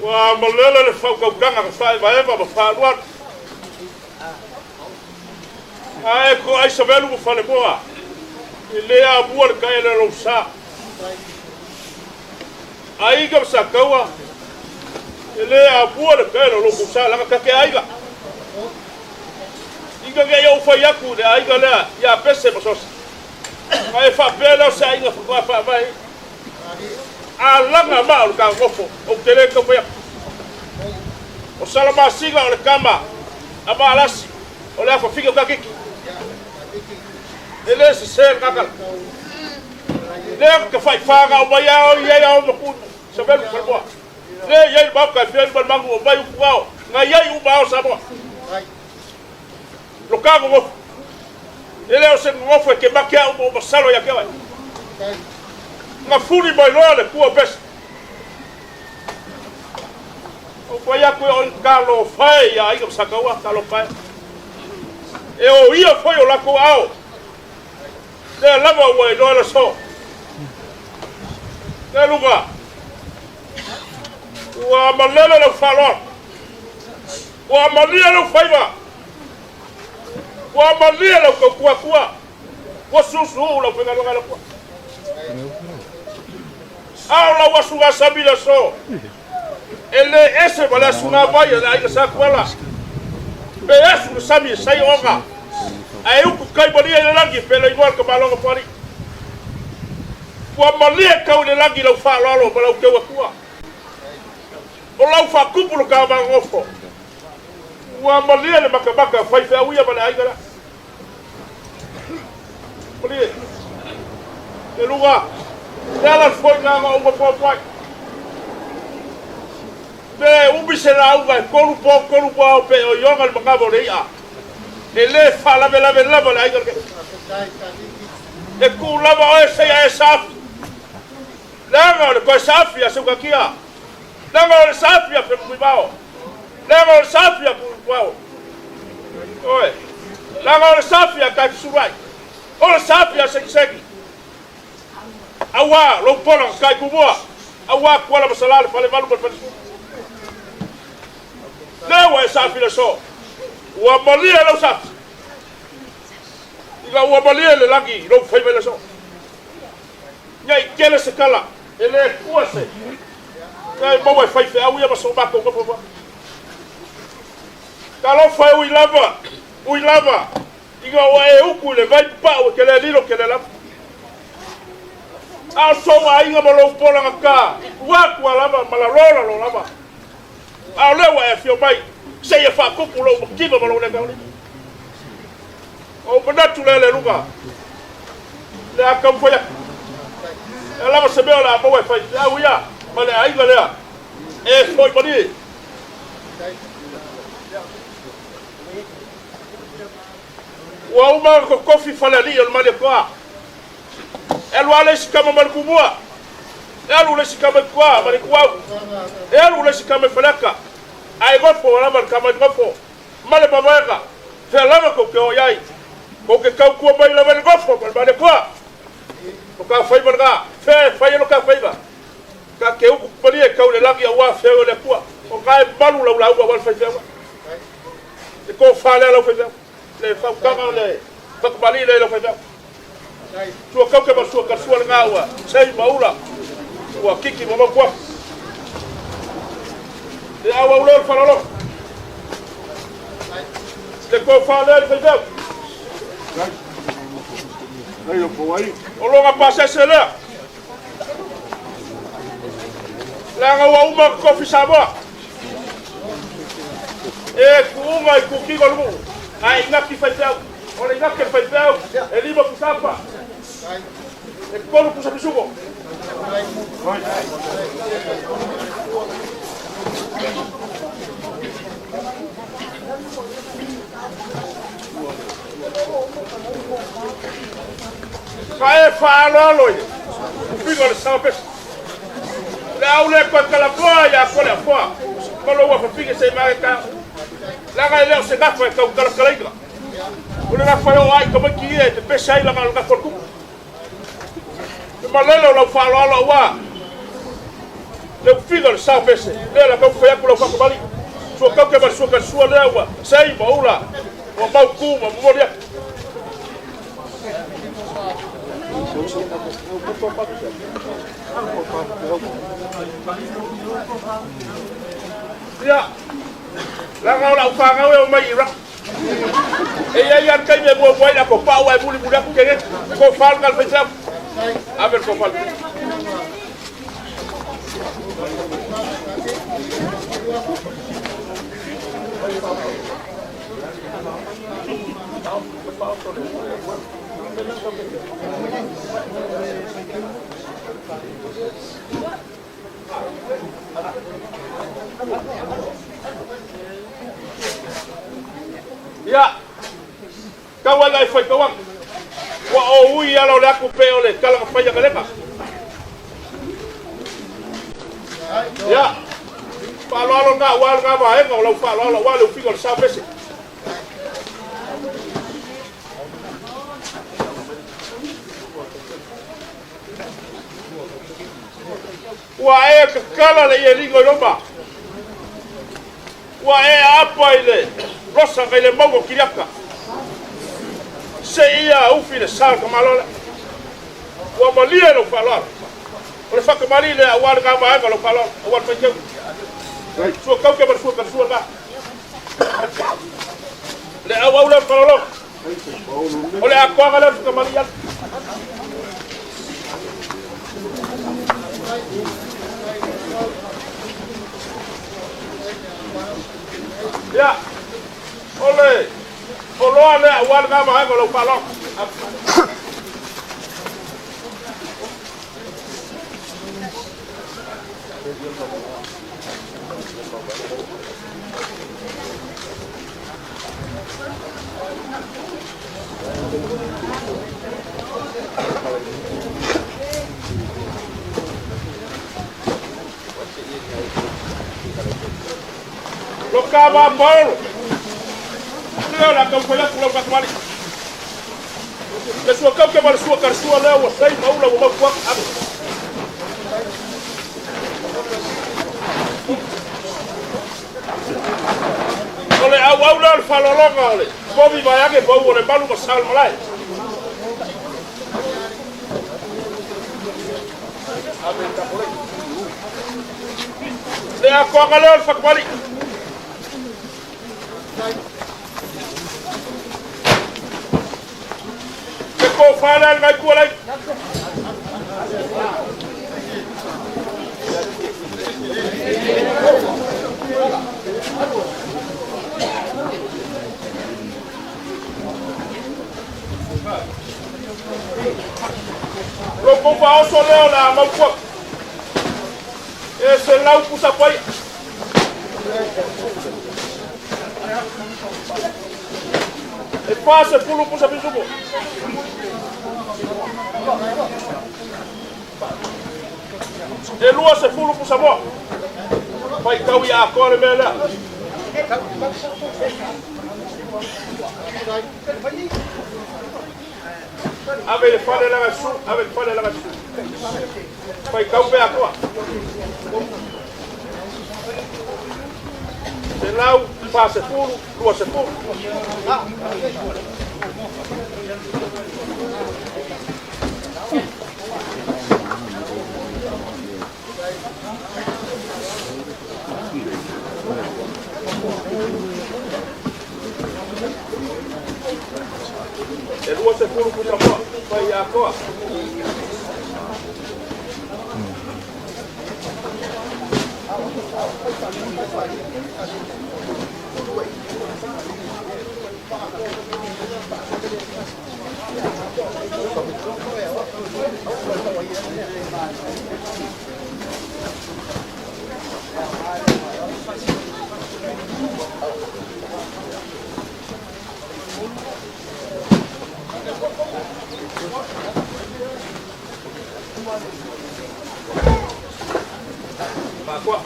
Wa malele le whakaukanga ka whae maema ma whaanuan. Ae ko ai savelu mo whane moa. I lea mua le kai le lau sa. Ai ka sa kaua. I lea mua le kai le lau sa langa kake aiga. Iga ke iau whai aku le aiga lea ia pese masos. Ai whapela sa inga whakua mai. A langa ma o ka ngofo o tele ka whai. O salama siga o le kama. A maalasi. O lea whawhiga o ka kiki. Ele se ser kakal. Le ka fai faga o mai ao ia ao maku. Sabelu falboa. Le ia ba ka fiel ba mangu o mai uao. Nga ia u ba o sabo. Lo ka ngo. Ele o se ngofo ke makia o basalo ya kewa. Nga furi mai lo le ku bes. O ko ya ku on kalo fai ya i ka sakawa kalo fai. E o ia foi o la ko ao. Le lava ua inoa la so. Le luga. Ua malele lau whalon. Ua malia lau whaiva. Ua malia lau kua kua. Ua susu lau pengalonga lau kua. Ao lau asunga sabi la so. Ele ese wale asunga vai la aina sa kuala. Be asunga sabi sai onga. Ai uku kai malia le lagi pela igual ka malonga pari. Wa malia kau le lagi lau fa lalo ma lau kewa kua. O lau fa kupu ka ma ngofo. Wa malia le maka fai fa uia ma le aigara. Malia. Le luga. Le ala foi nga ma uga foi. Be ubi se la uga kolu po pe o yonga le makabo le ia. Ele fala bela la aiga ke. E ku lava o se ya saf. Langa le ko saf ya suka kia. Langa le saf ya pe kuibao. Langa le saf ya kuibao. Oi. Langa le saf ya ka surai. O le saf ya seki. Awa lo pona kai kuboa. Awa kwala masalale fale valu pa. Lewa saf ya so. Ua malia lau saf. Ika ua malia le lagi lau whai mele so. Ngai kele se kala. Ele kua se. Ngai maua e whai whai ia maso mako ngapa. Ka lau whai ui lava. Ui lava. Ika ua e uku le vai pa ua kele lilo kele lava. Ao soa inga ma lau pola ngaka. Ikua kua lava malalola lo lava. Ao lewa e fio mai. Saya fa kupu lo kiba malo le kauli. O banatu le luga. Le akam foi. Ela va saber la boa foi. Ah uia, male ai galera. E foi bani. Wa uma ko kofi falali o male ko. Elo ale sikama mal kubua. Elo le sikama kwa, male kwa. Elo le sikama falaka. Ai gofo wala mal kama gofo male babaga fe lama ko ke oyai ko ke kau ko bai la mal gofo mal ko ko ka fai barga fe fai no ka fai ba ka ke u pali e kau le lagi wa fe o le ko o ka balu la wal fai fe e ko fa le la fe le fa ka le fa bali le la fe tu ka ke ba su ka su nga wa sai maula wa kiki mama ko e awa ulor falalo le ko fale le fedel ai o foi o longa passa sela la nga wa uma ko fi sabo e ku mai ku ki golu ai nga ki fedel o le nga ke fedel e liba ku sapa e ko lu ku sa bisugo Vai falar logo. O filho de São Pedro. Lá o leco aquela folha, a folha fora. Falou o filho sem marca. Lá vai ele se dá foi que o cara caiu. O leco foi o ai como que é, de peixe aí lá no lugar por cu. O malelo lá falou lá. le figa le sa pese le la kau fa ku la fa ko bali so kau ke ba so ka so le wa sai ba ula o mau ku ma mo dia ya la ngau la fa ngau e mai ira e ya ya kai me bo boy la ko pa wa buli buda ku kenge ko fal kal fe sam aver ko fal ya kawan lai foi kawan wa o ui ala la ku pe ole kala fa ya kale ya pa lo nga wa nga ba e nga lo fa lo wa lo figo sa pese wa e kala le ye lingo lomba wa e apa ile rosa ka ile mau kiriaka se ia ufi le sa ka malola wa malia lo falor o le fa ka mali le awal ka ba ka lo falor awal pe ke so ka ke ber so ka so ka le awal lo falor o le akwa ka lo ka mali ya ya ole olo le awal ka ma ka lo falor lo ka ba bol le la ka fala ku lo ka mali le so ka ke mal so ka so le wa sai ma ula wa ku ab ole awau le falolonga ole bobi ba ya ke bo ole balu ko sal malai le akwa galor fakbali ke ko fala ngai ko lai lo compa o soleo la mau ese lau pusa pai e passa pulu pusa bisubo e lua se pulu pusa mo pai kau ia akore mela ave le fale la su ave le fale la su pai kau pe akoa se lau passa pulu lua se pulu e lua se pulu pusa mo pai akoa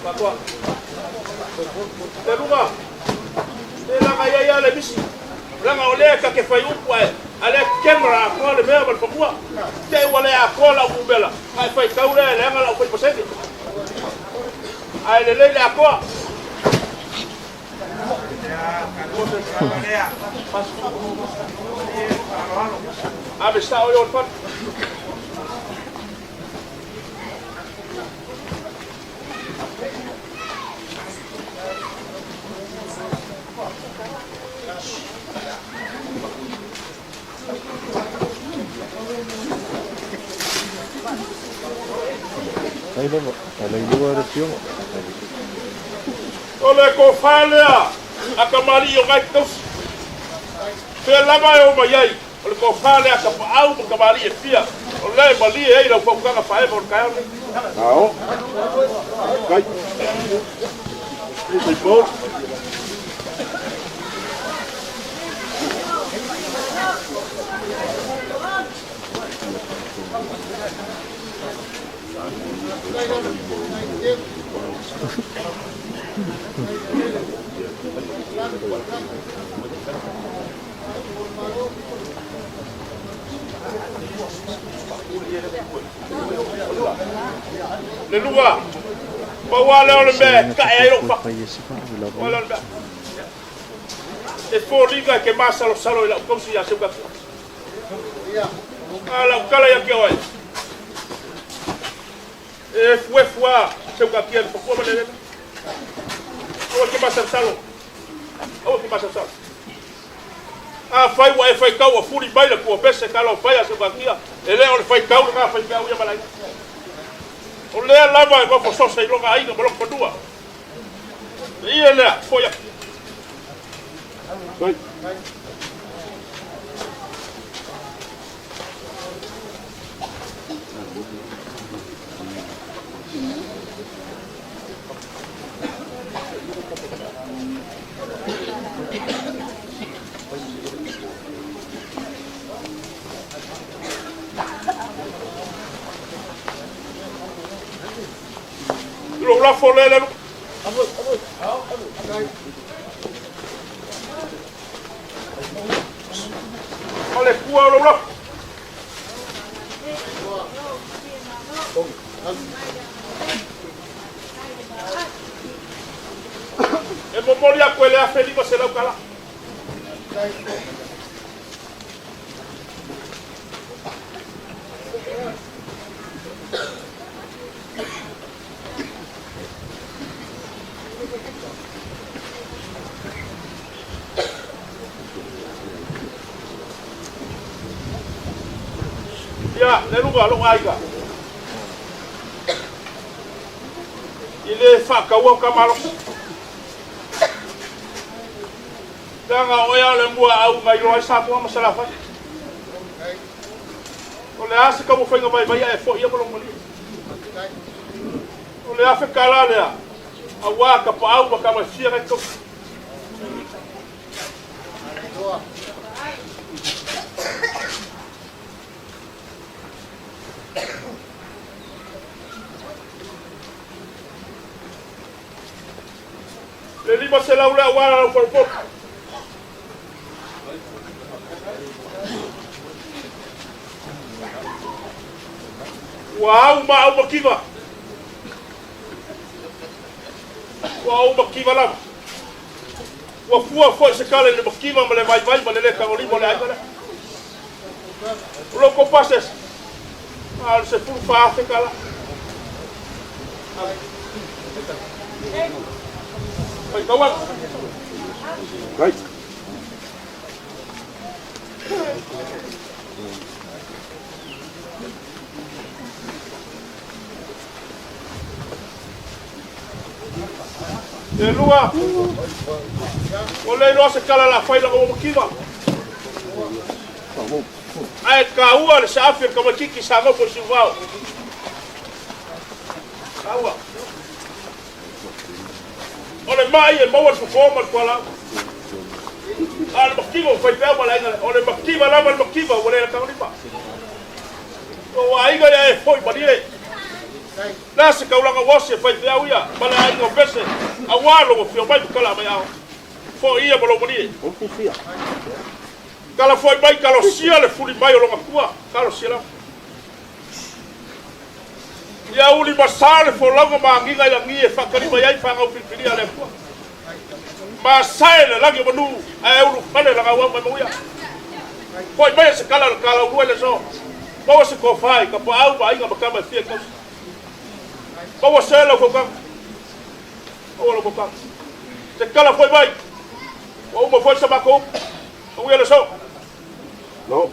Pakwa. Teluga. Ela kaya ya le bisi. Langa ole ka ke fai upwa. Ale camera ko le mea bal pakwa. Te wala ya ko la bubela. Ai fai kaure le ngala ko pasedi. ai le le akoa ame sa o yo pat Ahí vamos, a la inauguración. ole ko falea akamari o ngai tos pe lama e o mai ai ole ko falea ka au ka mari e fia ole mali e ira ko ka fa e por ka ao kai e bom le lugar wala ole me ka e ro fa wala le e liga que masa lo salo la como si ya se va ala kala ya que hoy e fue se va aquí el poco me le o que masa salo o que masa salo fai wa fai ka wa furi baila ko pese kala fai se va aquí ele ole fai ka o fai ka ya malai o le lava e va so sei longa aí no bloco dua e ele foi vai la folele ole kuwa lo lo e momoli a quelle a Felipe se la cala ya le lugar lo aiga ile fa ka wo ka malo danga oya le mua au mai lo sa ko ma sala fa o le ase ka mo fenga mai mai e fo ia mo mo o le afe kala le a wa ka pa au ka ma fia ka le lima se la ula wala por por wow ma makiva la wa fua fo se kale le makiva ma le vai ma le ka oli ma le ai lo ko pases al se fu fa se kala vai kawan right e lua o le no se kala la faila como kiva ai ka ua le safi como kiki sa go por si vao aua ole mai e mau su forma quala al makiva fai pe wala ina ole makiva la mal makiva wala ka ni pa o ai ga e foi pa die la se ka ulanga wose fai pe uia bala ai no pese a walo mo fio mai kala mai ao fo ia bolo moni o fia kala foi mai kala sia le fuli mai o longa kua kala sia la ia uli masale folaga magiga i lagi e whakarima iai whangau pilipili a le kua. Masae le lagi manu a ulu pale laga ua mai mauia. Poi mai se kala urua le so. Paua se kofai ka pa au ba inga makama e fia kausi. Paua se la kokang. Paua la kokang. Se kala foi mai. Wa uma foi sa mako. Mauia le so. No,